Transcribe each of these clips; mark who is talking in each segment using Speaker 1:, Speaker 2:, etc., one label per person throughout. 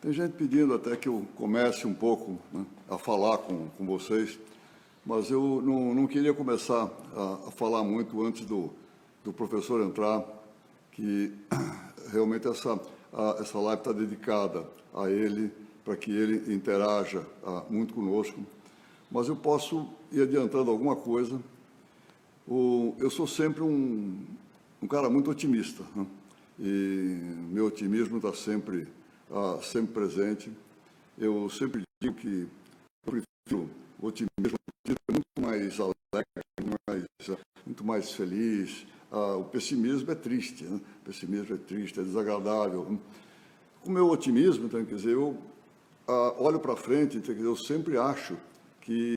Speaker 1: Tem gente pedindo até que eu comece um pouco, né, a falar com vocês, mas eu não queria começar a falar muito antes do professor entrar, que realmente essa live está dedicada a ele, para que ele interaja muito conosco. Mas eu posso ir adiantando alguma coisa. Eu sou sempre um cara muito otimista, né? E meu otimismo está sempre presente. Eu sempre digo que eu prefiro o otimismo, muito mais alegre, muito mais feliz. O pessimismo é triste, né? O pessimismo é triste, é desagradável. O meu otimismo, então, quer dizer, eu olho para frente, então, eu sempre acho que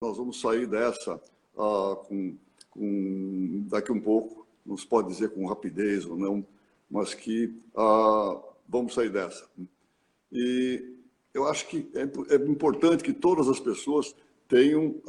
Speaker 1: nós vamos sair dessa daqui um pouco, não se pode dizer com rapidez ou não, mas que vamos sair dessa. E eu acho que é importante que todas as pessoas tenham...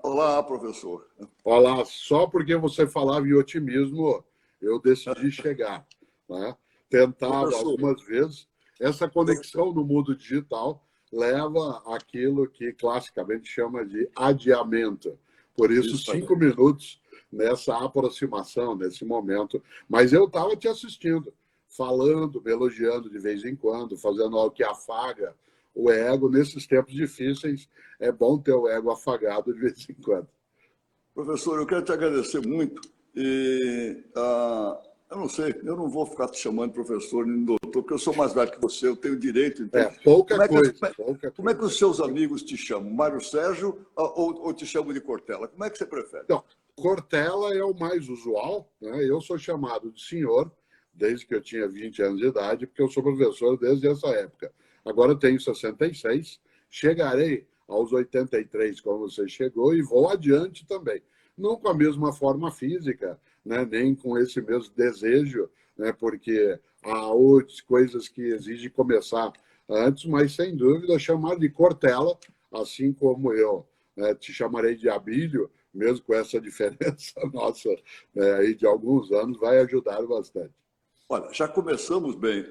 Speaker 1: olá, professor.
Speaker 2: Olá, só porque você falava em otimismo, eu decidi chegar. Né? Tentava
Speaker 1: Professor,
Speaker 2: algumas vezes. Essa conexão no mundo digital leva àquilo que classicamente chama de adiamento. Por isso 5 minutos nessa aproximação, nesse momento. Mas eu estava te assistindo, falando, me elogiando de vez em quando, fazendo algo que afaga o ego. Nesses tempos difíceis, é bom ter o ego afagado de vez em quando.
Speaker 1: Professor, eu quero te agradecer muito. E eu não sei, eu não vou ficar te chamando de professor nem de doutor, porque eu sou mais velho que você, eu tenho direito. Então,
Speaker 2: pouca coisa.
Speaker 1: Como é que os seus amigos te chamam? Mário Sérgio ou te chamam de Cortella? Como é que você prefere?
Speaker 2: Então, Cortella é o mais usual. Né? Eu sou chamado de senhor desde que eu tinha 20 anos de idade, porque eu sou professor desde essa época. Agora eu tenho 66, chegarei aos 83, como você chegou, e vou adiante também. Não com a mesma forma física, né? Nem com esse mesmo desejo, né? Porque há outras coisas que exigem começar antes, mas sem dúvida chamar de Cortella, assim como eu, né? Te chamarei de Abílio, mesmo com essa diferença nossa, né, aí de alguns anos, vai ajudar bastante.
Speaker 1: Olha, já começamos bem,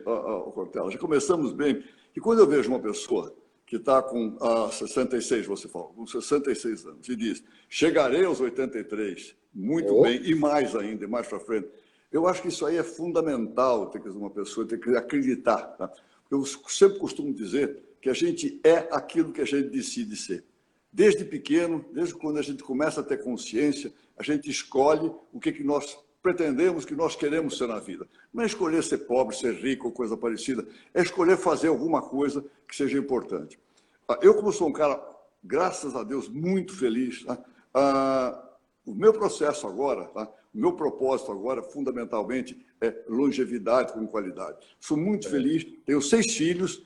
Speaker 1: Cortella, já começamos bem. E quando eu vejo uma pessoa que está com 66, você falou, com 66 anos, e diz, chegarei aos 83, muito bem, e mais ainda, e mais para frente, eu acho que isso aí é fundamental, ter que uma pessoa tem que acreditar. Tá? Eu sempre costumo dizer que a gente é aquilo que a gente decide ser. Desde pequeno, desde quando a gente começa a ter consciência, a gente escolhe o que nós pretendemos, que nós queremos ser na vida. Não é escolher ser pobre, ser rico ou coisa parecida, é escolher fazer alguma coisa que seja importante. Eu, como sou um cara, graças a Deus, muito feliz, tá? O meu processo agora, tá? O meu propósito agora, fundamentalmente, é longevidade com qualidade. Sou muito feliz, tenho 6 filhos,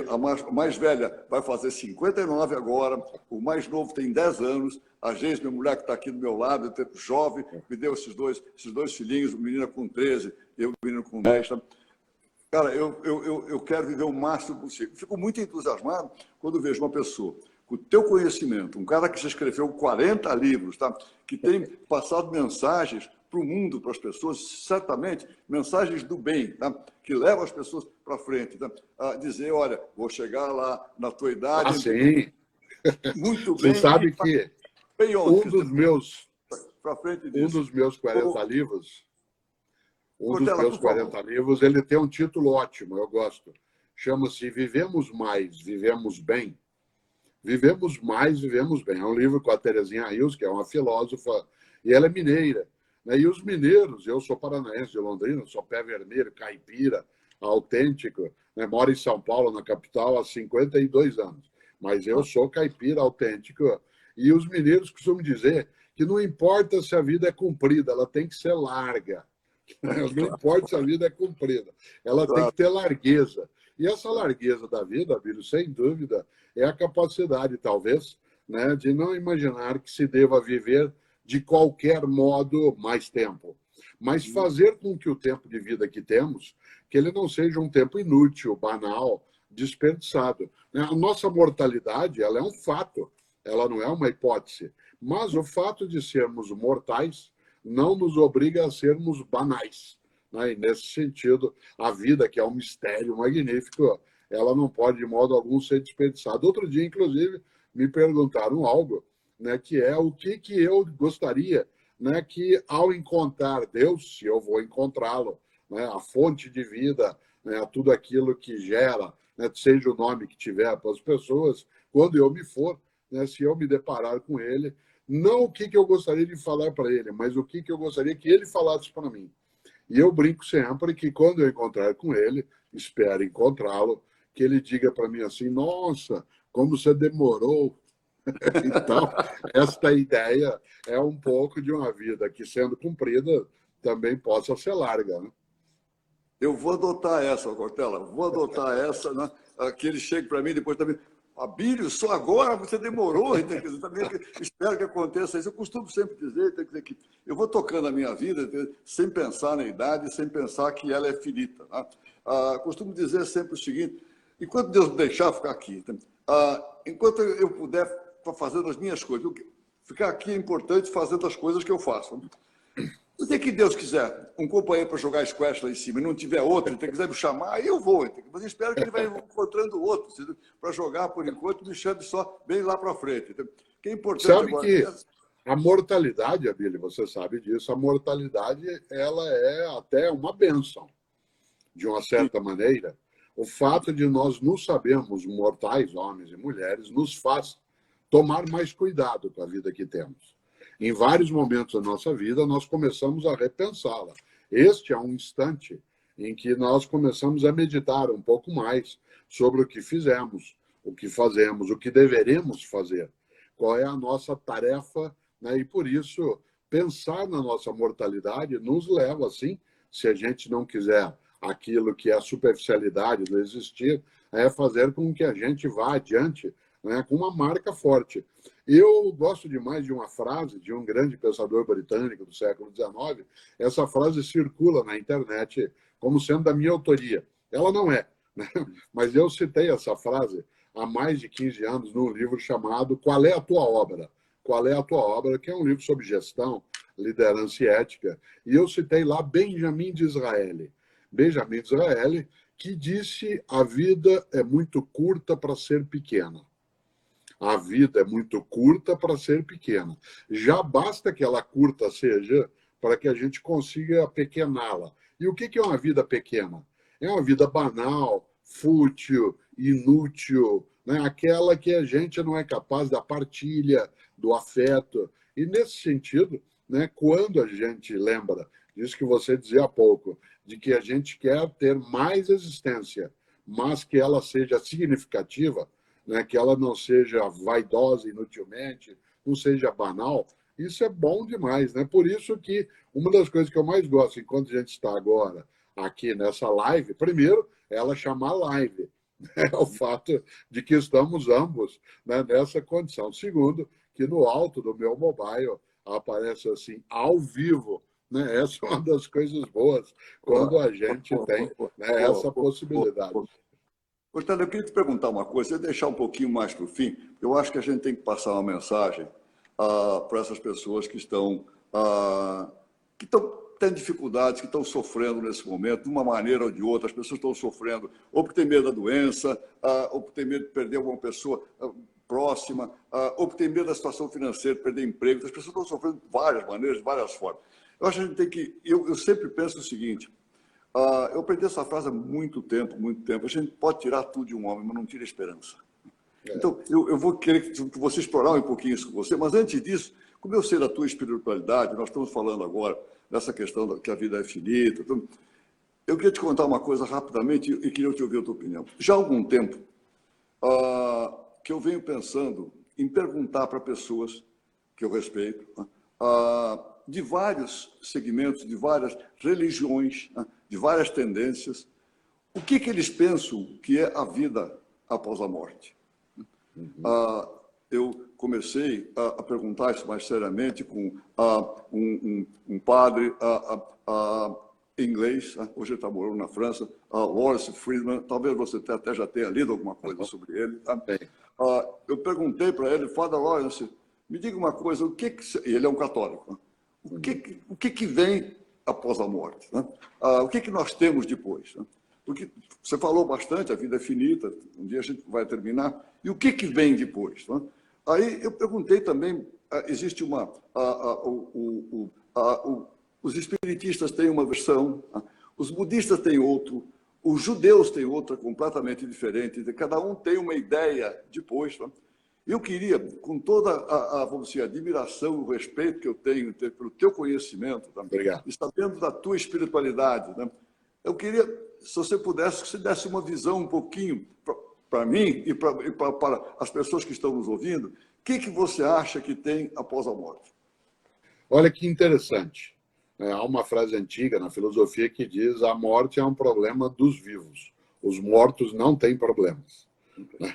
Speaker 1: a mais velha vai fazer 59 agora, o mais novo tem 10 anos, a Geis, minha mulher que está aqui do meu lado, jovem, me deu esses dois filhinhos, o menino com 13, eu, o menino com 10. Tá? Cara, eu quero viver o máximo possível. Fico muito entusiasmado quando vejo uma pessoa com o teu conhecimento, um cara que já escreveu 40 livros, tá? Que tem passado mensagens para o mundo, para as pessoas, certamente, mensagens do bem, tá? Que levam as pessoas para frente, tá? A dizer, olha, vou chegar lá na tua idade...
Speaker 2: sim.
Speaker 1: Muito bem.
Speaker 2: Você sabe que um dos meus 40 livros, ele tem um título ótimo, eu gosto. Chama-se Vivemos Mais, Vivemos Bem. Vivemos Mais, Vivemos Bem. É um livro com a Terezinha Rios, que é uma filósofa, e ela é mineira. Né? E os mineiros, eu sou paranaense de Londrina, sou pé vermelho, caipira, autêntico, né? Moro em São Paulo, na capital, há 52 anos. Mas eu sou caipira autêntico. E os mineiros costumam dizer que não importa se a vida é comprida, ela tem que ser larga. Não importa se a vida é comprida, ela tem que ter largueza. E essa largueza da vida, Abílio, sem dúvida, é a capacidade, talvez, né, de não imaginar que se deva viver de qualquer modo mais tempo, mas fazer com que o tempo de vida que temos, que ele não seja um tempo inútil, banal, desperdiçado. A nossa mortalidade, ela é um fato, ela não é uma hipótese, mas o fato de sermos mortais não nos obriga a sermos banais. Né? E, nesse sentido, a vida, que é um mistério magnífico, ela não pode, de modo algum, ser desperdiçada. Outro dia, inclusive, me perguntaram algo, né, que é o que eu gostaria, né, que ao encontrar Deus, se eu vou encontrá-lo, né, a fonte de vida, né, tudo aquilo que gera, né, seja o nome que tiver para as pessoas, quando eu me for, né, se eu me deparar com ele, não o que eu gostaria de falar para ele, mas o que eu gostaria que ele falasse para mim. E eu brinco sempre que quando eu encontrar com ele, espero encontrá-lo, que ele diga para mim assim, nossa, como você demorou. Então, esta ideia é um pouco de uma vida que, sendo cumprida, também possa ser larga, né?
Speaker 1: Eu vou adotar essa, Cortella, vou adotar essa, né? Que ele chegue para mim depois também. Abílio, só agora você demorou, também espero que aconteça isso. Eu costumo sempre dizer, que eu vou tocando a minha vida sem pensar na idade, sem pensar que ela é finita. Né? Costumo dizer sempre o seguinte, enquanto Deus me deixar ficar aqui, enquanto eu puder fazendo as minhas coisas, ficar aqui é importante fazendo as coisas que eu faço. O dia que Deus quiser um companheiro para jogar squash lá em cima e não tiver outro, ele quiser me chamar, aí eu vou. Mas eu espero que ele vai encontrando outro para jogar por enquanto, me chame só bem lá para frente. O que é importante
Speaker 2: sabe
Speaker 1: agora.
Speaker 2: Que a mortalidade, Abílio, você sabe disso, a mortalidade ela é até uma bênção, de uma certa maneira. O fato de nós nos sabermos mortais, homens e mulheres, nos faz tomar mais cuidado com a vida que temos. Em vários momentos da nossa vida, nós começamos a repensá-la. Este é um instante em que nós começamos a meditar um pouco mais sobre o que fizemos, o que fazemos, o que deveremos fazer, qual é a nossa tarefa, né? E por isso, pensar na nossa mortalidade nos leva, assim, se a gente não quiser aquilo que é a superficialidade do existir, é fazer com que a gente vá adiante, né, com uma marca forte. Eu gosto demais de uma frase de um grande pensador britânico do século XIX. Essa frase circula na internet como sendo da minha autoria. Ela não é, né? Mas eu citei essa frase há mais de 15 anos num livro chamado Qual é a Tua Obra? Qual é a Tua Obra? Que é um livro sobre gestão, liderança e ética. E eu citei lá Benjamin Disraeli. Benjamin Disraeli, que disse: a vida é muito curta para ser pequena. A vida é muito curta para ser pequena. Já basta que ela curta seja para que a gente consiga pequená-la. E o que é uma vida pequena? É uma vida banal, fútil, inútil, né? Aquela que a gente não é capaz da partilha, do afeto. E nesse sentido, né, quando a gente lembra disso que você dizia há pouco, de que a gente quer ter mais existência, mas que ela seja significativa, né, que ela não seja vaidosa inutilmente, não seja banal, isso é bom demais, né? Por isso que uma das coisas que eu mais gosto, enquanto a gente está agora aqui nessa live, primeiro, ela chamar live, né? O fato de que estamos ambos, né, nessa condição. Segundo, que no alto do meu mobile aparece assim, ao vivo, né? Essa é uma das coisas boas, quando a gente tem, né, essa possibilidade.
Speaker 1: Portanto, eu queria te perguntar uma coisa, eu deixar um pouquinho mais para o fim, eu acho que a gente tem que passar uma mensagem para essas pessoas que estão tendo dificuldades, que estão sofrendo nesse momento, de uma maneira ou de outra. As pessoas estão sofrendo ou por ter medo da doença, ou por ter medo de perder alguma pessoa próxima, ou por ter medo da situação financeira, de perder emprego. As pessoas estão sofrendo de várias maneiras, de várias formas. Eu acho que a gente tem que... Eu sempre penso o seguinte... eu aprendi essa frase há muito tempo, muito tempo. A gente pode tirar tudo de um homem, mas não tira a esperança. Então, eu vou querer que você explorar um pouquinho isso com você, mas antes disso, como eu sei da tua espiritualidade, nós estamos falando agora dessa questão que a vida é finita, então, eu queria te contar uma coisa rapidamente e queria te ouvir a tua opinião. Já há algum tempo que eu venho pensando em perguntar para pessoas que eu respeito, de vários segmentos, de várias religiões, de várias tendências, o que eles pensam que é a vida após a morte. Eu comecei a perguntar isso mais seriamente com um padre inglês, hoje ele está morando na França, Wallace Friedman, talvez você até já tenha lido alguma coisa sobre ele. Eu perguntei para ele, Father Lawrence, me diga uma coisa, e ele é um católico, o que vem após a morte? Né? O que nós temos depois? Né? Porque você falou bastante, a vida é finita, um dia a gente vai terminar. E o que vem depois? Né? Aí eu perguntei também, existe uma... os espiritistas têm uma versão, os budistas têm outro, os judeus têm outra completamente diferente, cada um tem uma ideia depois. Né? Eu queria, com toda vamos dizer, admiração e o respeito que eu tenho pelo teu conhecimento, também, e sabendo da tua espiritualidade, né? Eu queria, se você pudesse, que você desse uma visão um pouquinho para mim e para as pessoas que estão nos ouvindo, o que você acha que tem após a morte?
Speaker 2: Olha que interessante. Há uma frase antiga na filosofia que diz: a morte é um problema dos vivos. Os mortos não têm problemas.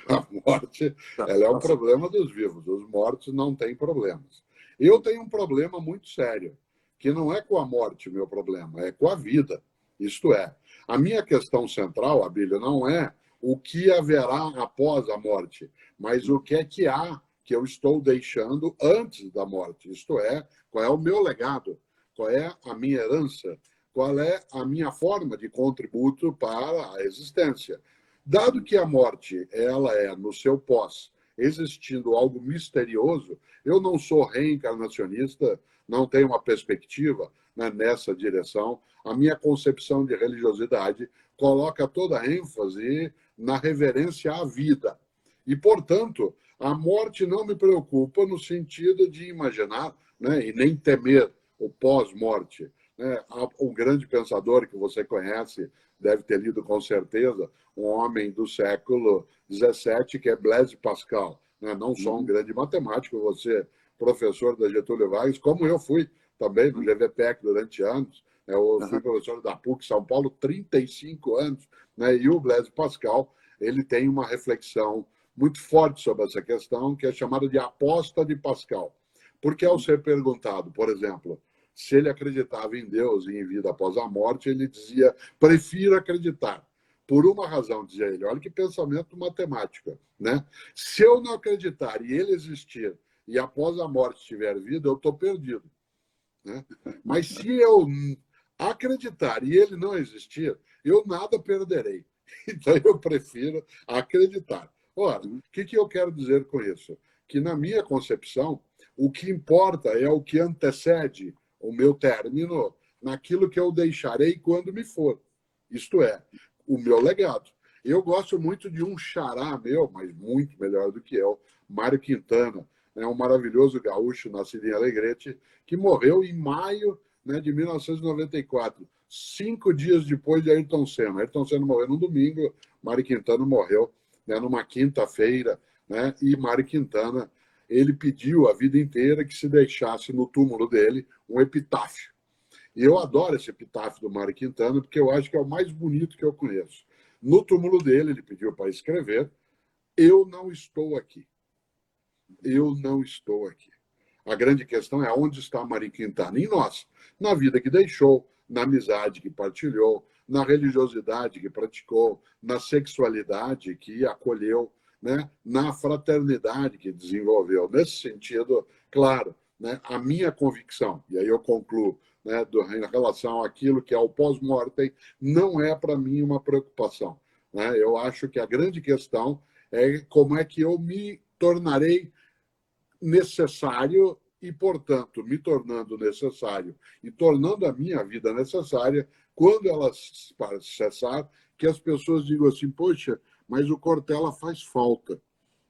Speaker 2: A morte, ela é um problema dos vivos. Os mortos não têm problemas. Eu tenho um problema muito sério, que não é com a morte o meu problema, é com a vida. Isto é, a minha questão central, Abílio, não é o que haverá após a morte, mas o que é que há que eu estou deixando antes da morte. Isto é, qual é o meu legado, qual é a minha herança, qual é a minha forma de contributo para a existência. Dado que a morte ela é, no seu pós, existindo algo misterioso, eu não sou reencarnacionista, não tenho uma perspectiva, né, nessa direção. A minha concepção de religiosidade coloca toda a ênfase na reverência à vida. E, portanto, a morte não me preocupa no sentido de imaginar, né, e nem temer o pós-morte. Né? Um grande pensador que você conhece, deve ter lido com certeza, um homem do século XVII, que é Blaise Pascal. Né? Não só um grande matemático, você, professor da Getúlio Vargas, como eu fui também no GVPEC durante anos. Eu fui professor da PUC São Paulo 35 anos. Né? E o Blaise Pascal, ele tem uma reflexão muito forte sobre essa questão, que é chamada de aposta de Pascal. Porque ao ser perguntado, por exemplo, se ele acreditava em Deus e em vida após a morte, ele dizia: prefiro acreditar. Por uma razão, dizia ele. Olha que pensamento matemático, né? Se eu não acreditar e ele existir, e após a morte tiver vida, eu estou perdido. Né? Mas se eu acreditar e ele não existir, eu nada perderei. Então eu prefiro acreditar. Ora, o que eu quero dizer com isso? Que na minha concepção, o que importa é o que antecede o meu término naquilo que eu deixarei quando me for. Isto é, o meu legado. Eu gosto muito de um xará meu, mas muito melhor do que eu, Mário Quintana, né, um maravilhoso gaúcho nascido em Alegrete, que morreu em maio, né, de 1994, 5 dias depois de Ayrton Senna. Ayrton Senna morreu no domingo, Mário Quintana morreu, né, numa quinta-feira, né, e Mário Quintana, ele pediu a vida inteira que se deixasse no túmulo dele um epitáfio. E eu adoro esse epitáfio do Mário Quintana, porque eu acho que é o mais bonito que eu conheço. No túmulo dele, ele pediu para escrever: eu não estou aqui. Eu não estou aqui. A grande questão é onde está Mário Quintana? Em nós, na vida que deixou, na amizade que partilhou, na religiosidade que praticou, na sexualidade que acolheu, né? Na fraternidade que desenvolveu. Nesse sentido, claro, né? A minha convicção, e aí eu concluo, né, em relação àquilo que é o pós-mortem, não é para mim uma preocupação. Né? Eu acho que a grande questão é como é que eu me tornarei necessário e, portanto, me tornando necessário e tornando a minha vida necessária, quando ela cessar, que as pessoas digam assim: poxa, mas o Cortella faz falta.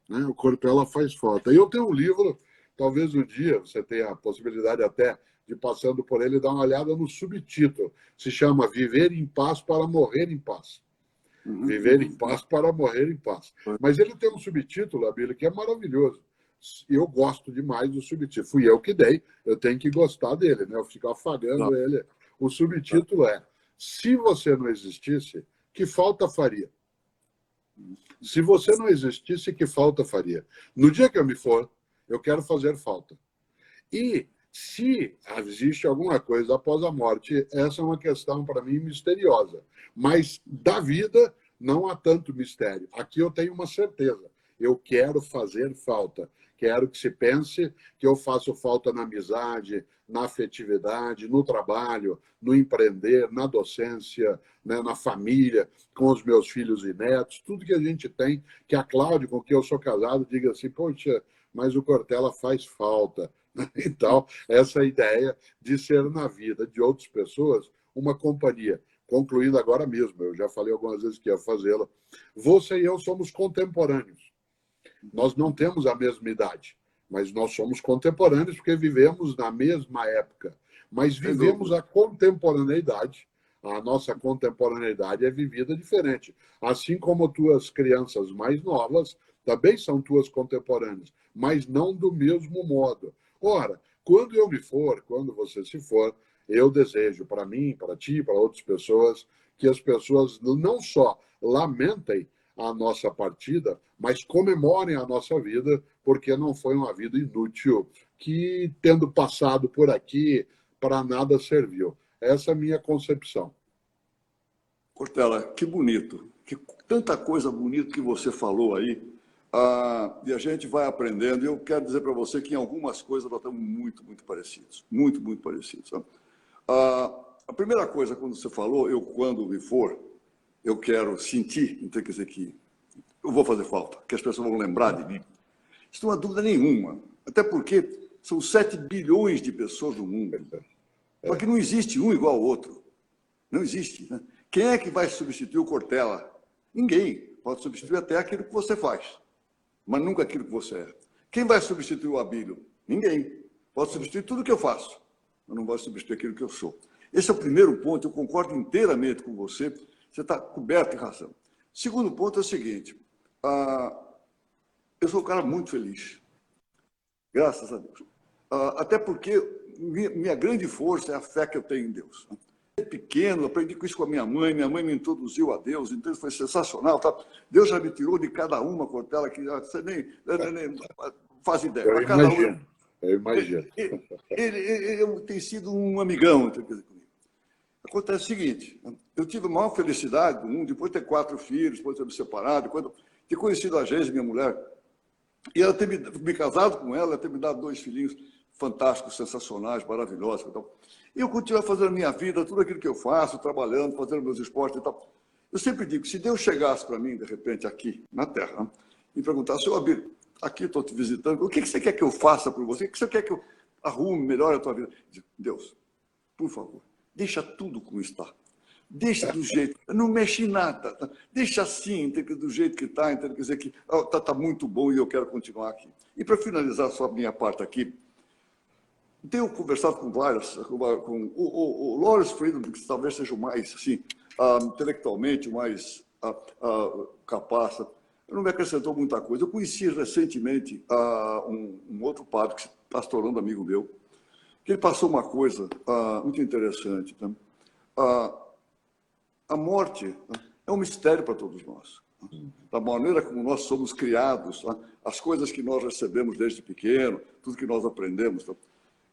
Speaker 2: Né? O Cortella faz falta. E eu tenho um livro, talvez um dia você tenha a possibilidade até de, passando por ele, dar uma olhada no subtítulo. Se chama Viver em Paz para Morrer em Paz. Viver em paz para morrer em paz. Mas ele tem um subtítulo, Abílio, que é maravilhoso. Eu gosto demais do subtítulo. Fui eu que dei, eu tenho que gostar dele, né? Eu fico afagando ele. O subtítulo é: se você não existisse, que falta faria? Se você não existisse, que falta faria? No dia que eu me for, eu quero fazer falta. E se existe alguma coisa após a morte, essa é uma questão, para mim, misteriosa. Mas da vida não há tanto mistério. Aqui eu tenho uma certeza. eu quero fazer falta. Quero que se pense que eu faço falta na amizade, na afetividade, no trabalho, no empreender, na docência, né, na família, com os meus filhos e netos, tudo que a gente tem, que a Cláudia, com quem eu sou casado, diga assim, poxa, mas o Cortella faz falta. Então, essa ideia de ser na vida de outras pessoas uma companhia. Concluindo agora mesmo, eu já falei algumas vezes que ia fazê-la. Você e eu somos contemporâneos. Nós não temos a mesma idade, mas nós somos contemporâneos porque vivemos na mesma época. Mas vivemos a contemporaneidade. A nossa contemporaneidade é vivida diferente. Assim como tuas crianças mais novas também são tuas contemporâneas, mas não do mesmo modo. Ora, quando eu me for, quando você se for, eu desejo para mim, para ti, para outras pessoas, que as pessoas não só lamentem a nossa partida, mas comemorem a nossa vida, porque não foi uma vida inútil, que, tendo passado por aqui, para nada serviu. Essa é a minha concepção.
Speaker 1: Cortella, que bonito, que tanta coisa bonita que você falou aí, e a gente vai aprendendo. E eu quero dizer para você que em algumas coisas nós estamos muito, muito parecidos, muito, muito parecidos. A primeira coisa, quando você falou, eu quando me for, eu quero sentir, então quer dizer que eu vou fazer falta, que as pessoas vão lembrar de mim. Isso não há dúvida nenhuma, até porque são 7 bilhões de pessoas no mundo, só que não existe um igual ao outro, não existe, né? Quem é que vai substituir o Cortella? Ninguém. Pode substituir até aquilo que você faz, mas nunca aquilo que você é. Quem vai substituir o Abílio? Ninguém. Pode substituir tudo que eu faço, mas não vai substituir aquilo que eu sou. Esse é o primeiro ponto, eu concordo inteiramente com você, você está coberto de razão. Segundo ponto é o seguinte, eu sou um cara muito feliz, graças a Deus. Até porque minha grande força é a fé que eu tenho em Deus. Pequeno, aprendi com isso com a minha mãe me introduziu a Deus, então foi sensacional. Tá? Deus já me tirou de cada uma, Cortella, que você nem faz ideia.
Speaker 2: Eu imagino.
Speaker 1: Ele tem sido um amigão. Acontece o seguinte, eu tive a maior felicidade do mundo, depois de ter 4 filhos, depois de ter me separado, depois de ter conhecido a Geise, minha mulher, e ela ter me casado com ela ter me dado 2 filhinhos fantásticos, sensacionais, maravilhosos. Então, eu continuo fazendo a minha vida, tudo aquilo que eu faço, trabalhando, fazendo meus esportes e tal. Eu sempre digo, se Deus chegasse para mim, de repente, aqui, na Terra, e perguntasse, seu Abílio, aqui estou te visitando, o que você quer que eu faça por você? O que você quer que eu arrume, melhore a tua vida? Eu digo, Deus, por favor, deixa tudo como está. Deixa do jeito, não mexe em nada. Deixa assim, do jeito que está, quer dizer que está muito bom e eu quero continuar aqui. E para finalizar só a minha parte aqui, tenho conversado com vários, com o Lawrence Freedom, que talvez seja o mais, assim, intelectualmente mais capaz. Não me acrescentou muita coisa. Eu conheci recentemente um outro padre, que está se tornando amigo meu, que ele passou uma coisa muito interessante. Né? A morte é um mistério para todos nós. Da maneira como nós somos criados, as coisas que nós recebemos desde pequeno, tudo que nós aprendemos.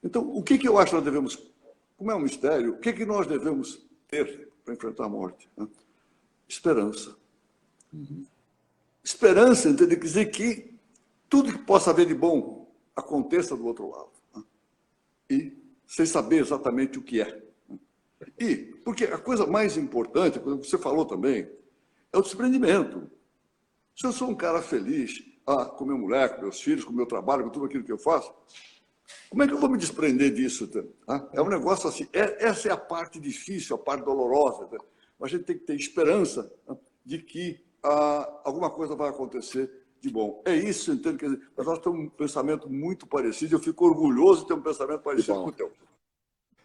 Speaker 1: Então, o que eu acho que nós devemos, como é um mistério, o que nós devemos ter para enfrentar a morte? Esperança. Esperança, entende? Quer dizer que tudo que possa haver de bom aconteça do outro lado. E sem saber exatamente o que é. E, porque a coisa mais importante, como você falou também, é o desprendimento. Se eu sou um cara feliz, com minha mulher, com meus filhos, com meu trabalho, com tudo aquilo que eu faço, como é que eu vou me desprender disso? É um negócio assim, essa é a parte difícil, a parte dolorosa. A gente tem que ter esperança de que alguma coisa vai acontecer de bom. É isso, entende? Quer dizer, nós temos um pensamento muito parecido, eu fico orgulhoso de ter um pensamento parecido com o teu.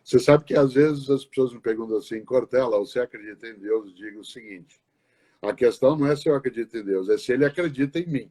Speaker 2: Você sabe que às vezes as pessoas me perguntam assim, Cortella, você acredita em Deus? Eu digo o seguinte, a questão não é se eu acredito em Deus, é se ele acredita em mim.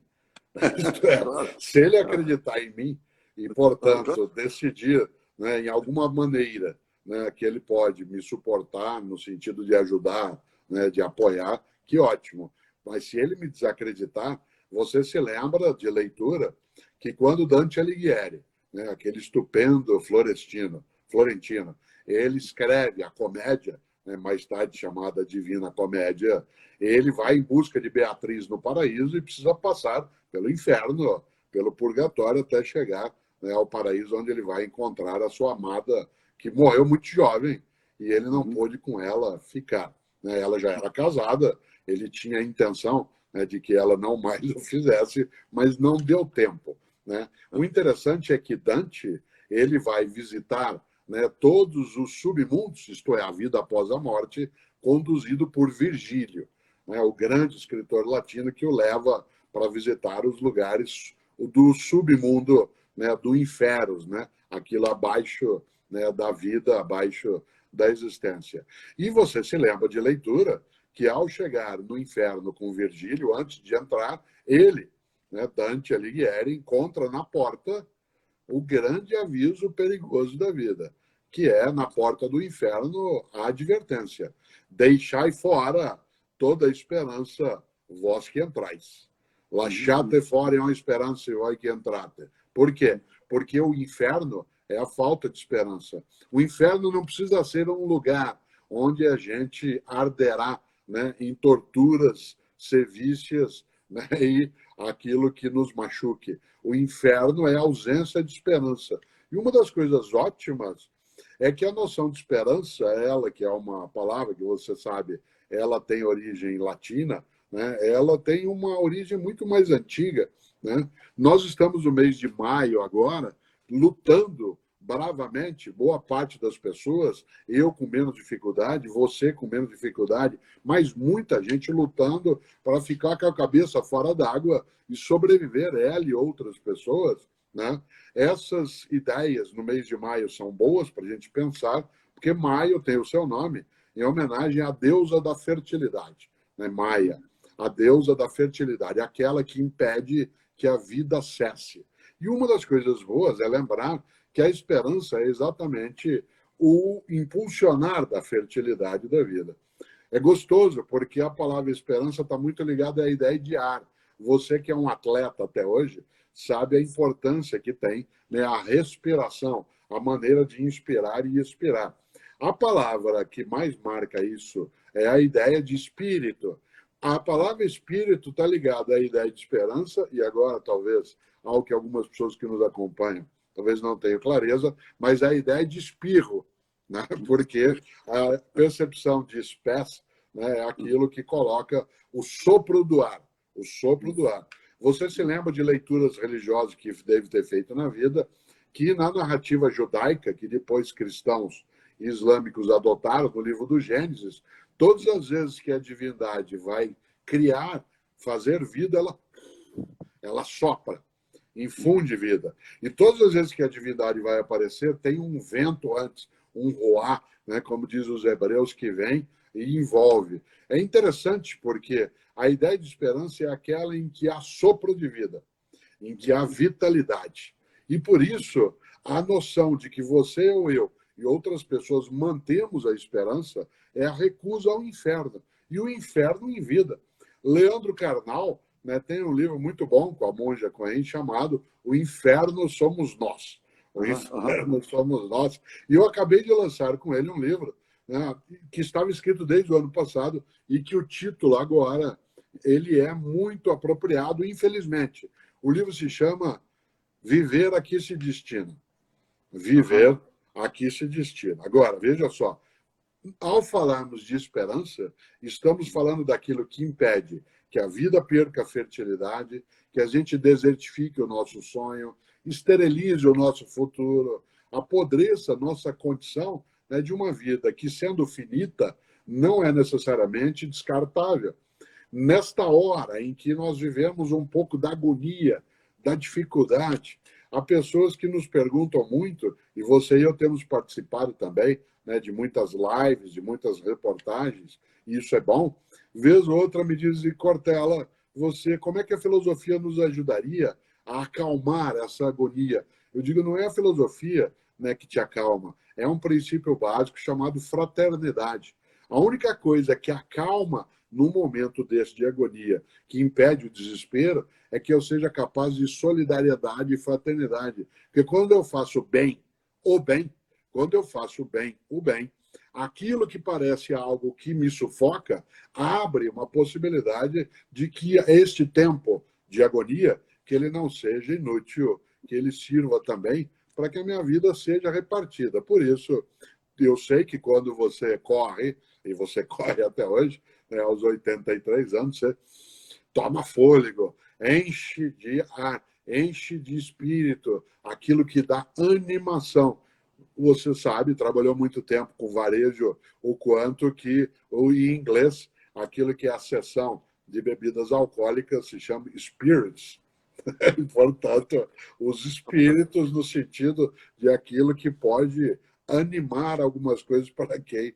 Speaker 2: Isto é, se ele acreditar em mim, e, portanto, decidir, né, em alguma maneira, né, que ele pode me suportar no sentido de ajudar, né, de apoiar, que ótimo. Mas se ele me desacreditar, você se lembra de leitura que quando Dante Alighieri, né, aquele estupendo Florentino, ele escreve a comédia, né, mais tarde chamada Divina Comédia, ele vai em busca de Beatriz no paraíso e precisa passar pelo inferno, pelo purgatório, até chegar, né, ao paraíso, onde ele vai encontrar a sua amada, que morreu muito jovem, e ele não pôde com ela ficar. Né? Ela já era casada, ele tinha a intenção, né, de que ela não mais o fizesse, mas não deu tempo. Né? O interessante é que Dante ele vai visitar, né, todos os submundos, isto é, a vida após a morte, conduzido por Virgílio, né, o grande escritor latino que o leva para visitar os lugares do submundo, né, do inferno, né, aquilo abaixo, né, da vida, abaixo da existência. E você se lembra de leitura que, ao chegar no inferno com Virgílio, antes de entrar, ele, né, Dante Alighieri, encontra na porta o grande aviso perigoso da vida, que é, na porta do inferno, a advertência: deixai fora toda a esperança, vós que entrais. Lasciate fora uma esperança, vós que entrate. Por quê? Porque o inferno é a falta de esperança. O inferno não precisa ser um lugar onde a gente arderá, né, em torturas sevícias, né, e aquilo que nos machuque. O inferno é a ausência de esperança. E uma das coisas ótimas é que a noção de esperança, ela que é uma palavra que você sabe, ela tem origem latina, né? Ela tem uma origem muito mais antiga. Né? Nós estamos no mês de maio agora, lutando bravamente, boa parte das pessoas, eu com menos dificuldade, você com menos dificuldade, mas muita gente lutando para ficar com a cabeça fora d'água e sobreviver, ela e outras pessoas. Né? Essas ideias no mês de maio são boas para a gente pensar, porque maio tem o seu nome em homenagem à deusa da fertilidade, né? Maia, a deusa da fertilidade, aquela que impede que a vida cesse. E uma das coisas boas é lembrar que a esperança é exatamente o impulsionar da fertilidade da vida. É gostoso, porque a palavra esperança está muito ligada à ideia de ar. Você que é um atleta até hoje, sabe a importância que tem, né, a respiração, a maneira de inspirar e expirar. A palavra que mais marca isso é a ideia de espírito. A palavra espírito está ligada à ideia de esperança, e agora talvez ao que algumas pessoas que nos acompanham talvez não tenham clareza, mas a ideia de espirro, né? Porque a percepção de espécie, né, é aquilo que coloca o sopro do ar, o sopro do ar. Você se lembra de leituras religiosas que deve ter feito na vida, que na narrativa judaica, que depois cristãos e islâmicos adotaram no livro do Gênesis, todas as vezes que a divindade vai criar, fazer vida, ela sopra, infunde vida. E todas as vezes que a divindade vai aparecer, tem um vento antes, um roar, né, como diz os hebreus, que vem e envolve. É interessante porque a ideia de esperança é aquela em que há sopro de vida, em que há vitalidade. E por isso, a noção de que você ou eu e outras pessoas mantemos a esperança é a recusa ao inferno. E o inferno em vida. Leandro Carnal, né, tem um livro muito bom com a monja Cohen chamado O Inferno Somos Nós. O Inferno Somos Nós. E eu acabei de lançar com ele um livro, né, que estava escrito desde o ano passado e que o título agora ele é muito apropriado, infelizmente. O livro se chama Viver Aqui Se Destina. Viver aqui se destina. Agora, veja só, ao falarmos de esperança, estamos falando daquilo que impede que a vida perca a fertilidade, que a gente desertifique o nosso sonho, esterilize o nosso futuro, apodreça a nossa condição, né, de uma vida que, sendo finita, não é necessariamente descartável. Nesta hora em que nós vivemos um pouco da agonia, da dificuldade, há pessoas que nos perguntam muito, e você e eu temos participado também, né, de muitas lives, de muitas reportagens, e isso é bom. Vez ou outra me diz, Cortella, você, como é que a filosofia nos ajudaria a acalmar essa agonia? Eu digo, não é a filosofia, né, que te acalma, é um princípio básico chamado fraternidade. A única coisa que acalma num momento desse de agonia, que impede o desespero, é que eu seja capaz de solidariedade e fraternidade. Porque quando eu faço bem, o bem, quando eu faço bem, o bem, aquilo que parece algo que me sufoca abre uma possibilidade de que este tempo de agonia, que ele não seja inútil, que ele sirva também para que a minha vida seja repartida. Por isso, eu sei que quando você corre, e você corre até hoje, né, aos 83 anos, você toma fôlego, enche de ar, enche de espírito, aquilo que dá animação. Você sabe, trabalhou muito tempo com varejo, o quanto que, em inglês, aquilo que é a seção de bebidas alcoólicas se chama spirits. Portanto, os espíritos no sentido de aquilo que pode animar algumas coisas para quem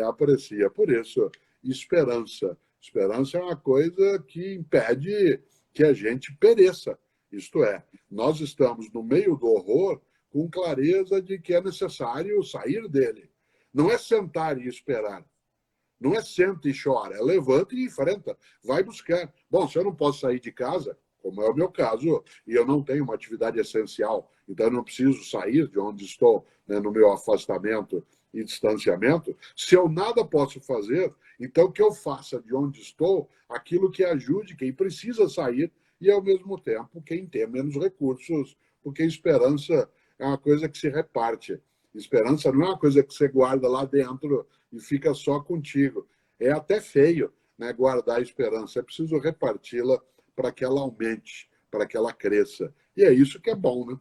Speaker 2: aprecia. Por isso, esperança. Esperança é uma coisa que impede que a gente pereça. Isto é, nós estamos no meio do horror com clareza de que é necessário sair dele. Não é sentar e esperar. Não é senta e chora, é levanta e enfrenta, vai buscar. Bom, se eu não posso sair de casa, como é o meu caso, e eu não tenho uma atividade essencial, então eu não preciso sair de onde estou, né, no meu afastamento e distanciamento, se eu nada posso fazer, então que eu faça de onde estou aquilo que ajude quem precisa sair e, ao mesmo tempo, quem tem menos recursos, porque esperança é uma coisa que se reparte. Esperança não é uma coisa que você guarda lá dentro e fica só contigo. É até feio, né, guardar a esperança. É preciso reparti-la para que ela aumente, para que ela cresça. E é isso que é bom, né?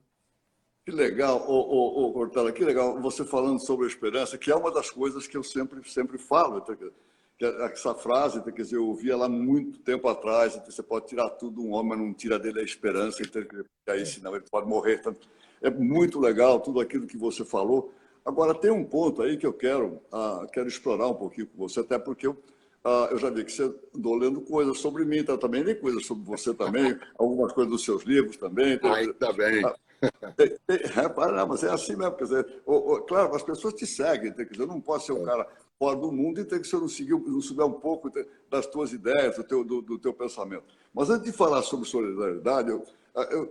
Speaker 1: Que legal, Cortella, que legal você falando sobre a esperança, que é uma das coisas que eu sempre falo. Que essa frase, quer dizer, eu ouvi ela há muito tempo atrás. Você pode tirar tudo de um homem, mas não tira dele a esperança, porque aí senão ele pode morrer. É muito legal tudo aquilo que você falou. Agora, tem um ponto aí que eu quero explorar um pouquinho com você, até porque eu já vi que você andou lendo coisas sobre mim, então também li coisas sobre você também, algumas coisas dos seus livros também.
Speaker 2: Ainda bem.
Speaker 1: Não, mas é assim mesmo, quer dizer, claro, as pessoas te seguem, quer dizer, eu não posso ser um cara fora do mundo e ter que se eu não souber um pouco das tuas ideias, do teu pensamento. Mas antes de falar sobre solidariedade,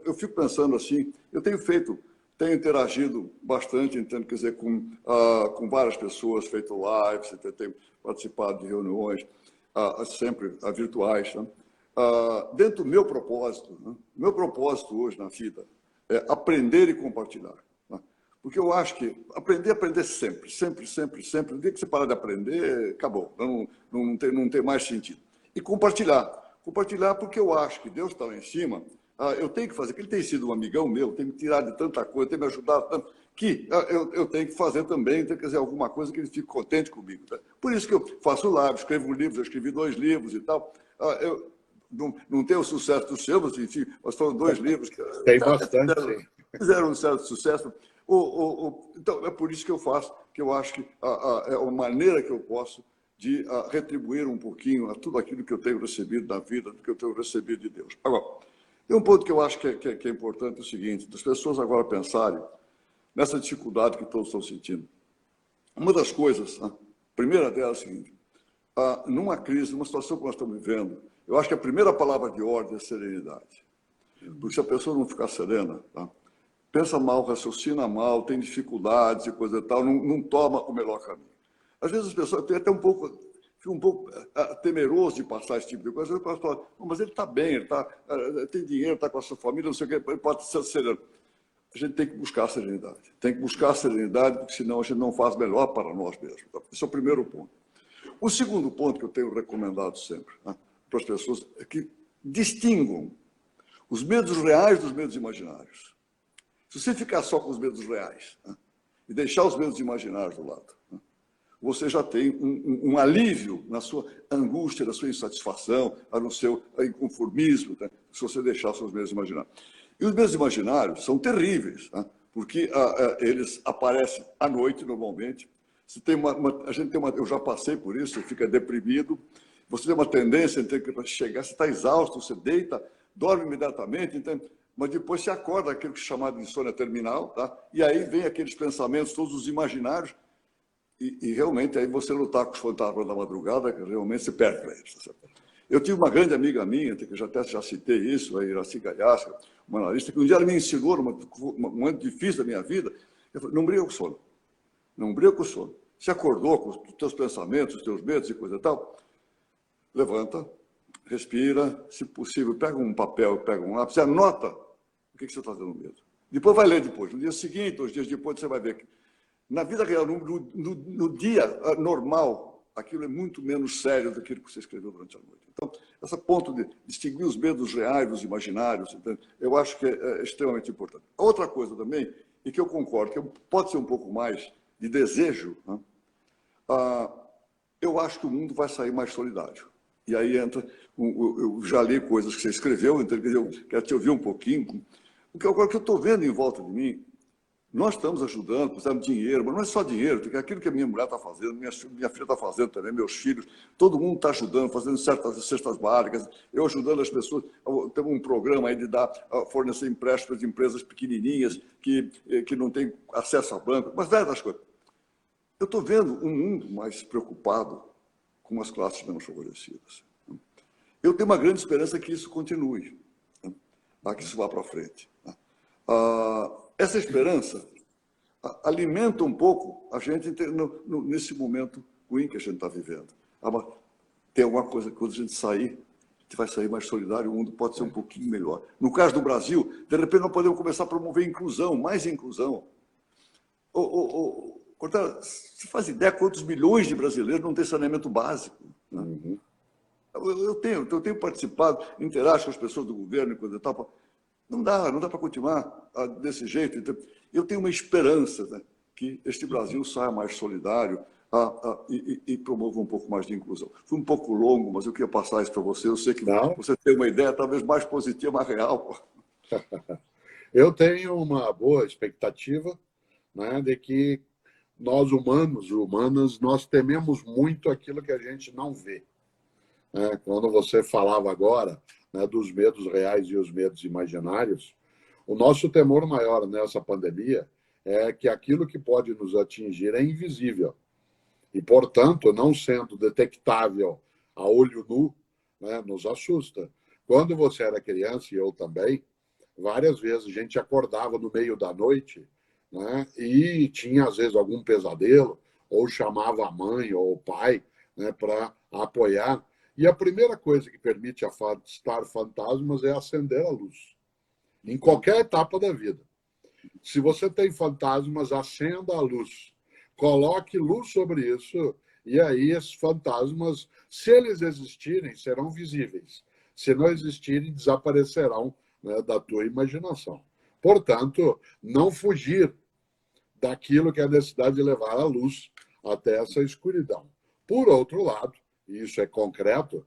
Speaker 1: eu fico pensando assim, tenho interagido bastante, entendo, quer dizer, com várias pessoas, feito lives, tenho participado de reuniões, sempre virtuais, né? Dentro do meu propósito, né? Meu propósito hoje na vida é aprender e compartilhar. Né? Porque eu acho que aprender sempre. No dia que você parar de aprender, acabou. Não tem mais sentido. E compartilhar. Compartilhar porque eu acho que Deus está lá em cima. Eu tenho que fazer, que ele tem sido um amigão meu, tem me tirado de tanta coisa, tem me ajudado tanto, que eu tenho que fazer também, quer dizer, alguma coisa que ele fique contente comigo. Tá? Por isso que eu faço live, escrevo livros, eu escrevi 2 livros e tal. Eu não tenho o sucesso do seu, mas foram 2 livros que
Speaker 2: tem bastante,
Speaker 1: fizeram um certo sucesso. Então, é por isso que eu faço, que eu acho que é uma maneira que eu posso de retribuir um pouquinho a tudo aquilo que eu tenho recebido da vida, do que eu tenho recebido de Deus. Agora, tem um ponto que eu acho que é importante, é o seguinte, das pessoas agora pensarem nessa dificuldade que todos estão sentindo. Uma das coisas, a primeira delas é a seguinte, numa crise, numa situação que nós estamos vivendo, eu acho que a primeira palavra de ordem é serenidade. Porque se a pessoa não ficar serena, tá? Pensa mal, raciocina mal, tem dificuldades e coisa e tal, não toma o melhor caminho. Às vezes as pessoas têm até fica um pouco temeroso de passar esse tipo de coisa. Às vezes fala, mas ele está bem, ele tem dinheiro, está com a sua família, não sei o que, ele pode ser sereno. A gente tem que buscar a serenidade. Tem que buscar a serenidade, porque senão a gente não faz melhor para nós mesmos. Tá? Esse é o primeiro ponto. O segundo ponto que eu tenho recomendado sempre, né, para as pessoas é que distingam os medos reais dos medos imaginários. Se você ficar só com os medos reais, né, e deixar os medos imaginários do lado, né, você já tem um alívio na sua angústia, na sua insatisfação, no seu inconformismo, né, se você deixar os seus medos imaginários. E os medos imaginários são terríveis, né, porque eles aparecem à noite, normalmente. Eu já passei por isso, você fica deprimido, você tem uma tendência a chegar, você está exausto, você deita, dorme imediatamente, entende? Mas depois você acorda, aquilo que é chamado de insônia terminal, tá? E aí vem aqueles pensamentos, todos os imaginários, e realmente aí você lutar com os fantasmas da madrugada, que realmente se perde para eles. Tá? Eu tive uma grande amiga minha, que eu já citei isso, a Iraci Galhasca, uma analista, que um dia ela me ensinou, num momento difícil da minha vida, eu falei, não briga com o sono. Não briga com o sono. se acordou com os teus pensamentos, os teus medos e coisa e tal, levanta, respira, se possível, pega um papel, pega um lápis, anota o que você está tendo medo. Depois vai ler depois. No dia seguinte, 2 dias depois, você vai ver que na vida real, no dia normal, aquilo é muito menos sério do que você escreveu durante a noite. Então, esse ponto de distinguir os medos reais dos imaginários, eu acho que é extremamente importante. Outra coisa também, e que eu concordo, que pode ser um pouco mais de desejo, né? Eu acho que o mundo vai sair mais solidário. E aí entra, eu já li coisas que você escreveu, então eu quero te ouvir um pouquinho. Porque agora que eu estou vendo em volta de mim, nós estamos ajudando, precisamos de dinheiro, mas não é só dinheiro, porque aquilo que a minha mulher está fazendo, minha filha está fazendo também, meus filhos, todo mundo está ajudando, fazendo certas cestas básicas, eu ajudando as pessoas. Temos um programa aí de fornecer empréstimos de empresas pequenininhas que não têm acesso a banco, mas várias coisas. Eu estou vendo um mundo mais preocupado com as classes menos favorecidas. Eu tenho uma grande esperança que isso continue, que isso vá para frente. Essa esperança alimenta um pouco a gente nesse momento ruim que a gente está vivendo. Tem alguma coisa que quando a gente sair, a gente vai sair mais solidário, o mundo pode ser um pouquinho melhor. No caso do Brasil, de repente nós podemos começar a promover inclusão, mais inclusão. Cortella, você faz ideia quantos milhões de brasileiros não têm saneamento básico? Né?
Speaker 2: Uhum.
Speaker 1: Eu tenho participado, interajo com as pessoas do governo e coisa e tal. Não dá para continuar desse jeito. Então, eu tenho uma esperança, né, que este Brasil saia mais solidário e promova um pouco mais de inclusão. Foi um pouco longo, mas eu queria passar isso para você. Eu sei que você tem uma ideia talvez mais positiva, mais real.
Speaker 2: Eu tenho uma boa expectativa, né, de que nós humanos e humanas, nós tememos muito aquilo que a gente não vê. Quando você falava agora, né, dos medos reais e os medos imaginários, o nosso temor maior nessa pandemia é que aquilo que pode nos atingir é invisível. E, portanto, não sendo detectável a olho nu, né, nos assusta. Quando você era criança, e eu também, várias vezes a gente acordava no meio da noite, né, e tinha, às vezes, algum pesadelo, ou chamava a mãe ou o pai, né, para apoiar. E a primeira coisa que permite afastar fantasmas é acender a luz. Em qualquer etapa da vida. Se você tem fantasmas, acenda a luz. Coloque luz sobre isso, e aí esses fantasmas, se eles existirem, serão visíveis. Se não existirem, desaparecerão, né, da tua imaginação. Portanto, não fugir daquilo que é a necessidade de levar a luz até essa escuridão. Por outro lado, e isso é concreto,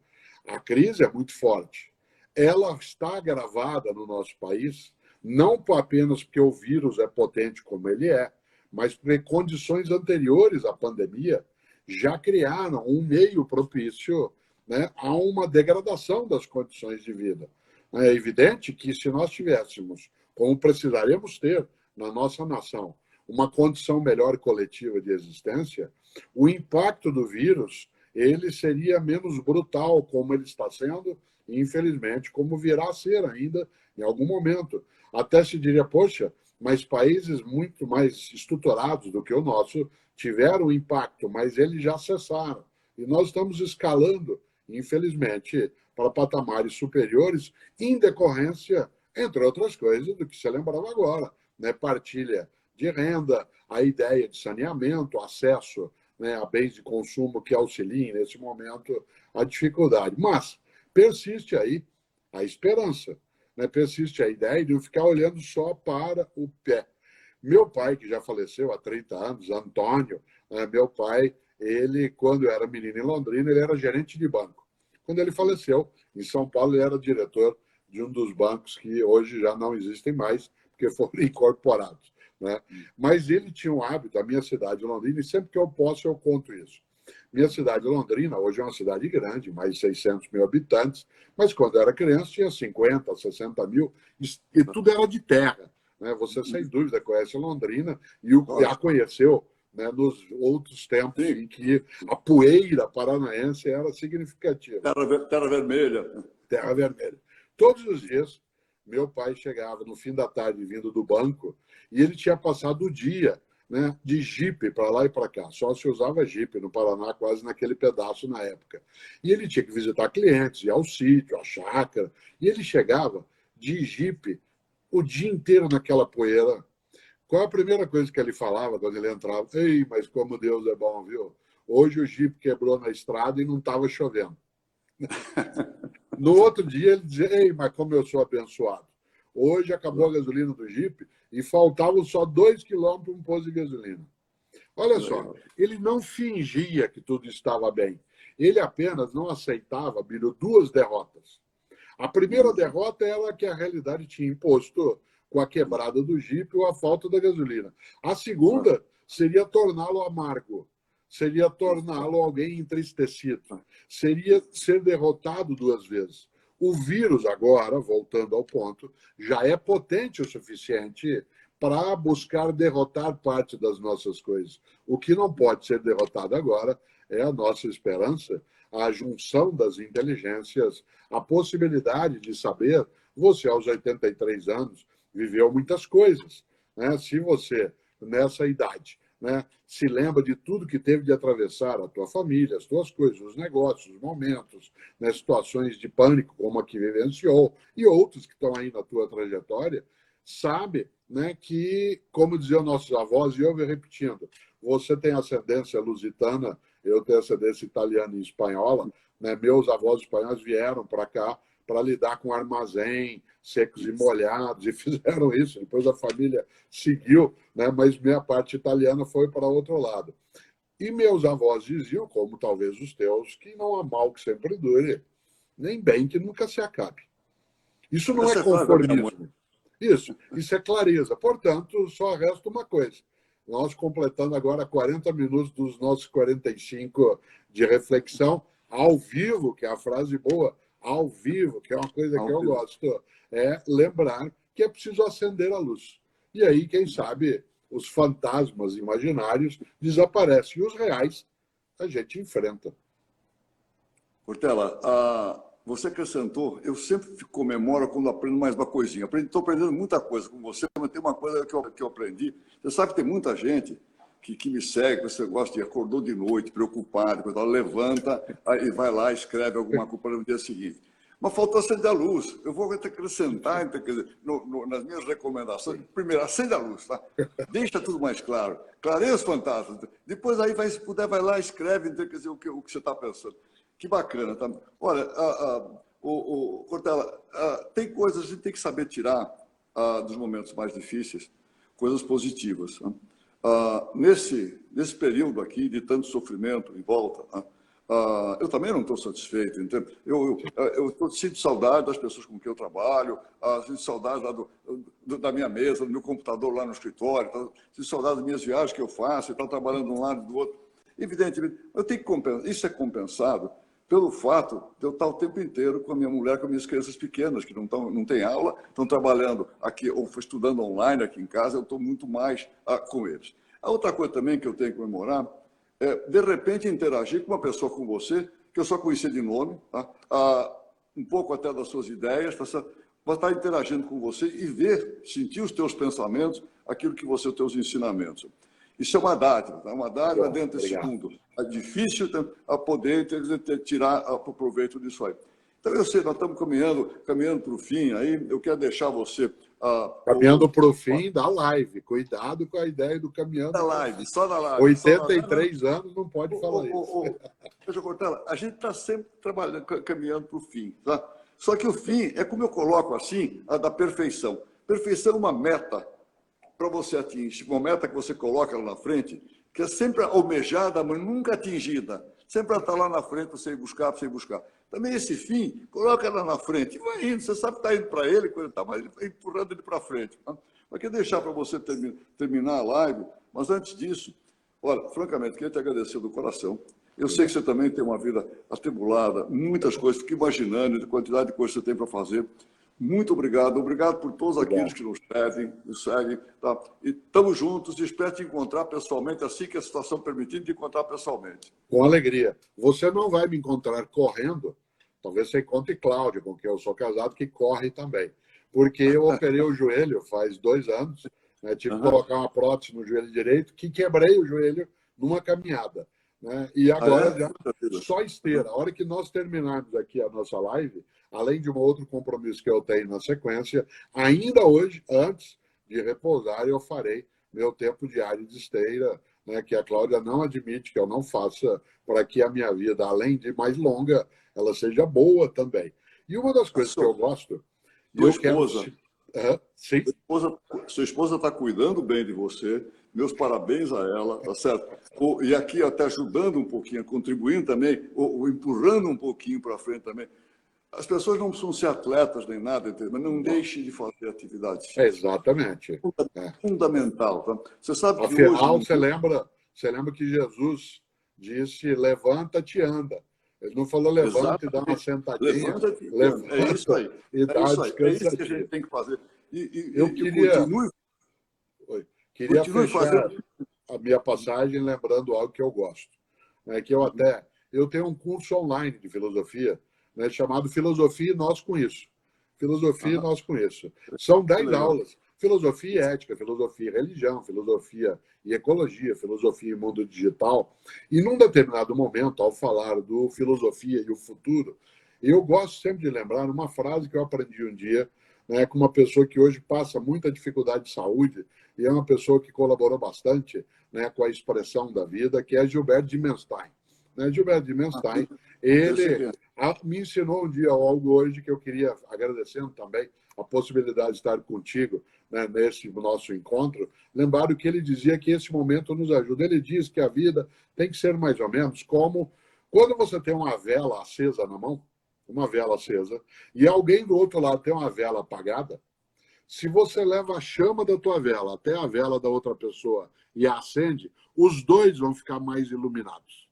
Speaker 2: a crise é muito forte. Ela está agravada no nosso país, não apenas porque o vírus é potente como ele é, mas porque condições anteriores à pandemia já criaram um meio propício, né, a uma degradação das condições de vida. É evidente que se nós tivéssemos, como precisaríamos ter na nossa nação, uma condição melhor coletiva de existência, o impacto do vírus ele seria menos brutal, como ele está sendo, e, infelizmente, como virá a ser ainda em algum momento. Até se diria, poxa, mas países muito mais estruturados do que o nosso tiveram impacto, mas eles já cessaram. E nós estamos escalando, infelizmente, para patamares superiores, em decorrência, entre outras coisas, do que você lembrava agora, né? Partilha de renda, a ideia de saneamento, acesso, né, a bens de consumo que auxiliem, nesse momento, a dificuldade. Mas persiste aí a esperança, né? Persiste a ideia de não ficar olhando só para o pé. Meu pai, que já faleceu há 30 anos, Antônio, né, meu pai, ele, quando era menino em Londrina, ele era gerente de banco. Quando ele faleceu, em São Paulo, ele era diretor de um dos bancos que hoje já não existem mais, porque foram incorporados. Né? Mas ele tinha um hábito, a minha cidade, Londrina, e sempre que eu posso eu conto isso. Minha cidade, Londrina, hoje é uma cidade grande, mais de 600 mil habitantes, mas quando eu era criança tinha 50, 60 mil, e tudo era de terra. Né? Você, sem dúvida, conhece Londrina e a conheceu, né, nos outros tempos em que a poeira paranaense era significativa.
Speaker 1: Terra Vermelha.
Speaker 2: Terra Vermelha. Todos os dias, meu pai chegava no fim da tarde vindo do banco e ele tinha passado o dia né, de jipe para lá e para cá. Só se usava jipe no Paraná, quase naquele pedaço na época. E ele tinha que visitar clientes, ir ao sítio, à chácara. E ele chegava de jipe o dia inteiro naquela poeira. Qual a primeira coisa que ele falava quando ele entrava? Ei, mas como Deus é bom, viu? Hoje o jipe quebrou na estrada e não estava chovendo. No outro dia ele dizia, ei, mas como eu sou abençoado. Hoje acabou a gasolina do jipe e faltavam só 2 quilômetros para um posto de gasolina. Olha só, ele não fingia que tudo estava bem. Ele apenas não aceitava, Bílio, 2 derrotas. A primeira derrota era que a realidade tinha imposto com a quebrada do jipe ou a falta da gasolina. A segunda seria torná-lo amargo, seria torná-lo alguém entristecido, seria ser derrotado 2 vezes. O vírus agora, voltando ao ponto, já é potente o suficiente para buscar derrotar parte das nossas coisas. O que não pode ser derrotado agora é a nossa esperança, a junção das inteligências, a possibilidade de saber, você aos 83 anos viveu muitas coisas, né? Se você, nessa idade, né, se lembra de tudo que teve de atravessar a tua família, as tuas coisas, os negócios, os momentos, né, situações de pânico como a que vivenciou e outros que estão aí na tua trajetória, sabe, né, que, como diziam nossos avós, e eu vou repetindo, você tem ascendência lusitana, eu tenho ascendência italiana e espanhola, né, meus avós espanhóis vieram para cá para lidar com armazém, secos e molhados, e fizeram isso. Depois a família seguiu, né? Mas minha parte italiana foi para outro lado. E meus avós diziam, como talvez os teus, que não há mal que sempre dure, nem bem que nunca se acabe. Isso não é conformismo. Isso é clareza. Portanto, só resta uma coisa. Nós completando agora 40 minutos dos nossos 45 de reflexão, ao vivo, que é a frase boa, ao vivo, que é uma coisa que eu gosto, é lembrar que é preciso acender a luz. E aí, quem sabe, os fantasmas imaginários desaparecem e os reais a gente enfrenta.
Speaker 1: Portela, você acrescentou, eu sempre comemoro quando aprendo mais uma coisinha. Estou aprendendo muita coisa com você, mas tem uma coisa que eu aprendi. Você sabe que tem muita gente que me segue, que você gosta de acordou de noite, preocupado, levanta e vai lá, escreve alguma coisa para o dia seguinte. Mas faltou acender a luz. Eu vou acrescentar, quer dizer, nas minhas recomendações. Primeiro, acende a luz, tá? Deixa tudo mais claro. Clareia os fantasmas. Depois, aí, se puder, vai lá, escreve, quer dizer, o que você está pensando. Que bacana, tá? Olha, Cortella, tem coisas que a gente tem que saber tirar dos momentos mais difíceis, coisas positivas. Né? Nesse período aqui de tanto sofrimento em volta, né? Eu também não estou satisfeito, entende? Eu sinto saudade das pessoas com quem eu trabalho, sinto saudade lá da minha mesa, do meu computador lá no escritório, sinto saudade das minhas viagens que eu faço, estar trabalhando de um lado e do outro. Evidentemente, eu tenho que compensar. Isso é compensado pelo fato de eu estar o tempo inteiro com a minha mulher, com as minhas crianças pequenas, que não têm aula, estão trabalhando aqui, ou estudando online aqui em casa, eu estou muito mais com eles. A outra coisa também que eu tenho que comemorar é, de repente, interagir com uma pessoa como você, que eu só conhecia de nome, tá? Um pouco até das suas ideias, mas estar interagindo com você e ver, sentir os teus pensamentos, aquilo que você, os teus ensinamentos. Isso é uma dádiva, tá? Uma dádiva dentro desse mundo. É difícil a poder tirar o proveito disso aí. Então, eu sei, nós estamos caminhando para o fim, aí eu quero deixar você...
Speaker 2: caminhando para o fim da live. Cuidado com a ideia do caminhando.
Speaker 1: Da live, só da live.
Speaker 2: 83 anos não pode falar isso.
Speaker 1: Veja, Cortella, a gente está sempre trabalhando, caminhando para o fim. Tá? Só que o fim é como eu coloco assim, a da perfeição. Perfeição é uma meta para você atingir, uma meta que você coloca lá na frente, que é sempre almejada, mas nunca atingida. Sempre está lá na frente, você ir buscar, você ir buscar. Também esse fim, coloca lá na frente, e vai indo, você sabe que está indo para ele, quando está empurrando ele para frente. Tá? Eu queria deixar para você terminar a live, mas antes disso, olha, francamente, queria te agradecer do coração. Eu sei que você também tem uma vida atribulada, muitas coisas, fico imaginando a quantidade de coisas que você tem para fazer. Muito obrigado, obrigado por todos aqueles que nos seguem, tá? E estamos juntos e espero te encontrar pessoalmente, assim que a situação permitir, te encontrar pessoalmente.
Speaker 2: Com alegria. Você não vai me encontrar correndo, talvez você encontre Cláudia, com quem eu sou casado, que corre também. Porque eu operei o joelho faz 2 anos, né? Tive que colocar uma prótese no joelho direito, que quebrei o joelho numa caminhada, né? E agora já só esteira. A hora que nós terminarmos aqui a nossa live, além de um outro compromisso que eu tenho na sequência, ainda hoje, antes de repousar, eu farei meu tempo diário de esteira, né, que a Cláudia não admite que eu não faça, para que a minha vida, além de mais longa, ela seja boa também. E uma das coisas que eu gosto...
Speaker 1: Tua esposa,
Speaker 2: sim.
Speaker 1: Sua esposa está cuidando bem de você, meus parabéns a ela, tá certo? E aqui até ajudando um pouquinho, contribuindo também, ou empurrando um pouquinho para frente também. As pessoas não precisam ser atletas nem nada, mas não deixe de fazer atividade física.
Speaker 2: Exatamente.
Speaker 1: Fundamental. Tá? Você sabe que
Speaker 2: Afinal,
Speaker 1: hoje...
Speaker 2: você lembra que Jesus disse, levanta-te e anda. Ele não falou levanta e dá uma sentadinha.
Speaker 1: Levanta, é isso aí.
Speaker 2: E dá
Speaker 1: É isso que a gente tem que fazer.
Speaker 2: Eu queria fechar a minha passagem lembrando algo que eu gosto. Né, que eu tenho um curso online de filosofia, né, chamado Filosofia e Nós com Isso. Filosofia e Nós com Isso. São 10 aulas. Filosofia e ética, filosofia e religião, filosofia e ecologia, filosofia e mundo digital. E num determinado momento, ao falar do filosofia e o futuro, eu gosto sempre de lembrar uma frase que eu aprendi um dia, né, com uma pessoa que hoje passa muita dificuldade de saúde e é uma pessoa que colaborou bastante, né, com a expressão da vida, que é Gilbert Dimenstein. Né, Gilbert Dimenstein, ele me ensinou um dia algo hoje que eu queria, agradecendo também a possibilidade de estar contigo, né, nesse nosso encontro, lembrar o que ele dizia, que esse momento nos ajuda. Ele diz que a vida tem que ser mais ou menos como quando você tem uma vela acesa na mão, uma vela acesa, e alguém do outro lado tem uma vela apagada. Se você leva a chama da tua vela até a vela da outra pessoa e a acende, os dois vão ficar mais iluminados.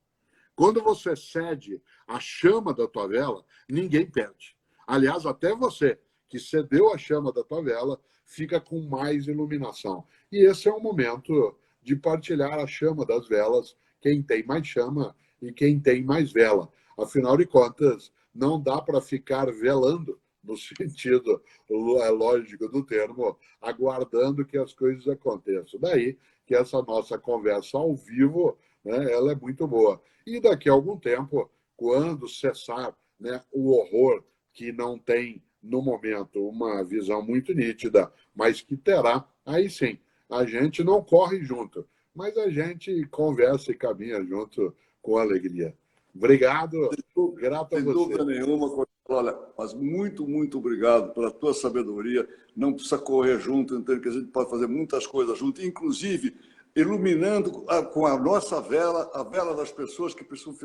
Speaker 2: Quando você cede a chama da tua vela, ninguém perde. Aliás, até você que cedeu a chama da tua vela fica com mais iluminação. E esse é o momento de partilhar a chama das velas, quem tem mais chama e quem tem mais vela. Afinal de contas, não dá para ficar velando, no sentido lógico do termo, aguardando que as coisas aconteçam. Daí que essa nossa conversa ao vivo, né, ela é muito boa. E daqui a algum tempo, quando cessar, né, o horror que não tem, no momento, uma visão muito nítida, mas que terá, aí sim, a gente não corre junto, mas a gente conversa e caminha junto com alegria. Obrigado, grato a você.
Speaker 1: Sem dúvida nenhuma, olha, mas muito, muito obrigado pela tua sabedoria. Não precisa correr junto, entende que a gente pode fazer muitas coisas junto, inclusive iluminando com a nossa vela, a vela das pessoas que precisam,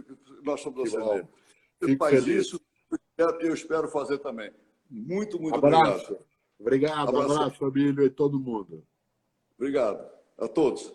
Speaker 1: nós somos acender. Você faz isso, eu espero fazer também. Muito, muito
Speaker 2: obrigado.
Speaker 1: Obrigado,
Speaker 2: abraço, família e todo mundo.
Speaker 1: Obrigado a todos.